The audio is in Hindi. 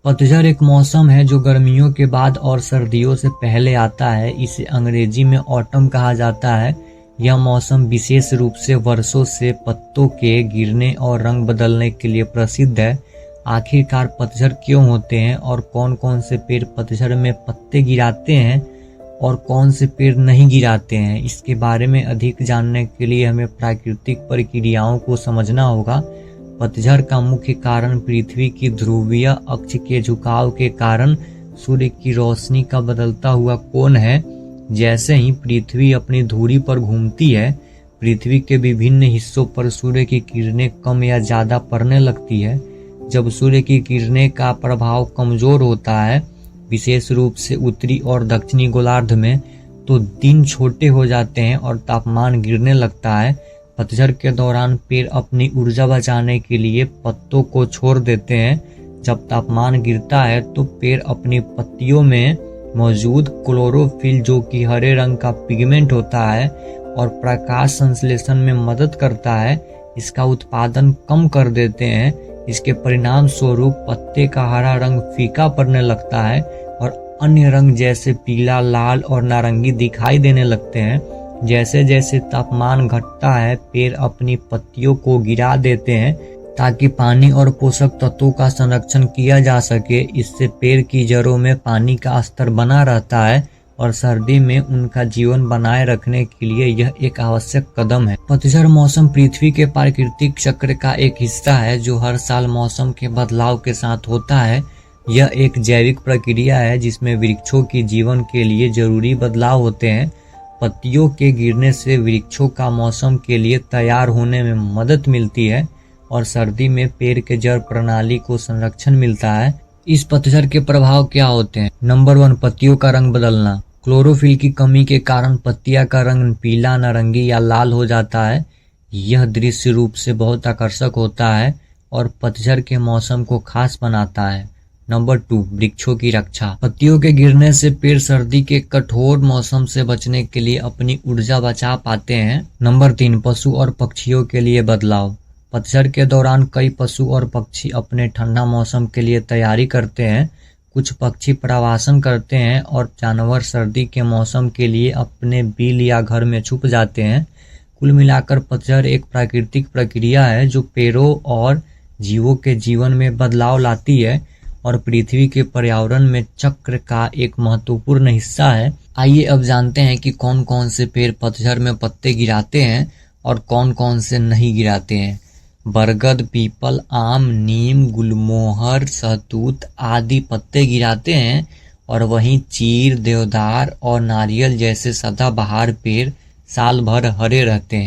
पतझड़ एक मौसम है जो गर्मियों के बाद और सर्दियों से पहले आता है। इसे अंग्रेजी में ऑटम कहा जाता है। यह मौसम विशेष रूप से वर्षों से पत्तों के गिरने और रंग बदलने के लिए प्रसिद्ध है। आखिरकार पतझड़ क्यों होते हैं और कौन कौन से पेड़ पतझड़ में पत्ते गिराते हैं और कौन से पेड़ नहीं गिराते हैं, इसके बारे में अधिक जानने के लिए हमें प्राकृतिक प्रक्रियाओं को समझना होगा। पतझड़ का मुख्य कारण पृथ्वी की ध्रुवीय अक्ष के झुकाव के कारण सूर्य की रोशनी का बदलता हुआ कोण है। जैसे ही पृथ्वी अपनी धुरी पर घूमती है, पृथ्वी के विभिन्न हिस्सों पर सूर्य की किरणें कम या ज्यादा पड़ने लगती है। जब सूर्य की किरणें का प्रभाव कमजोर होता है, विशेष रूप से उत्तरी और दक्षिणी गोलार्ध में, तो दिन छोटे हो जाते हैं और तापमान गिरने लगता है। पतझड़ के दौरान पेड़ अपनी ऊर्जा बचाने के लिए पत्तों को छोड़ देते हैं। जब तापमान गिरता है तो पेड़ अपनी पत्तियों में मौजूद क्लोरोफिल, जो कि हरे रंग का पिगमेंट होता है और प्रकाश संश्लेषण में मदद करता है, इसका उत्पादन कम कर देते हैं। इसके परिणाम स्वरूप पत्ते का हरा रंग फीका पड़ने लगता है और अन्य रंग जैसे पीला, लाल और नारंगी दिखाई देने लगते हैं। जैसे जैसे तापमान घटता है, पेड़ अपनी पत्तियों को गिरा देते हैं ताकि पानी और पोषक तत्वों का संरक्षण किया जा सके। इससे पेड़ की जड़ों में पानी का स्तर बना रहता है और सर्दी में उनका जीवन बनाए रखने के लिए यह एक आवश्यक कदम है। पतझड़ मौसम पृथ्वी के प्राकृतिक चक्र का एक हिस्सा है जो हर साल मौसम के बदलाव के साथ होता है। यह एक जैविक प्रक्रिया है जिसमें वृक्षों की जीवन के लिए जरूरी बदलाव होते हैं। पत्तियों के गिरने से वृक्षों का मौसम के लिए तैयार होने में मदद मिलती है और सर्दी में पेड़ के जड़ प्रणाली को संरक्षण मिलता है। इस पतझड़ के प्रभाव क्या होते हैं? नंबर 1, पत्तियों का रंग बदलना। क्लोरोफिल की कमी के कारण पत्तियां का रंग पीला, नारंगी या लाल हो जाता है। यह दृश्य रूप से बहुत आकर्षक होता है और पतझड़ के मौसम को खास बनाता है। नंबर 2, वृक्षों की रक्षा। पत्तियों के गिरने से पेड़ सर्दी के कठोर मौसम से बचने के लिए अपनी ऊर्जा बचा पाते हैं। नंबर 3, पशु और पक्षियों के लिए बदलाव। पतझड़ के दौरान कई पशु और पक्षी अपने ठंडा मौसम के लिए तैयारी करते हैं। कुछ पक्षी प्रवासन करते हैं और जानवर सर्दी के मौसम के लिए अपने बिल या घर में छुप जाते हैं। कुल मिलाकर पतझड़ एक प्राकृतिक प्रक्रिया है जो पेड़ों और जीवों के जीवन में बदलाव लाती है और पृथ्वी के पर्यावरण में चक्र का एक महत्वपूर्ण हिस्सा है। आइए अब जानते हैं कि कौन कौन से पेड़ पतझड़ में पत्ते गिराते हैं और कौन कौन से नहीं गिराते हैं। बरगद, पीपल, आम, नीम, गुलमोहर, सहतूत आदि पत्ते गिराते हैं और वहीं चीर, देवदार और नारियल जैसे सदाबहार पेड़ साल भर हरे रहते हैं।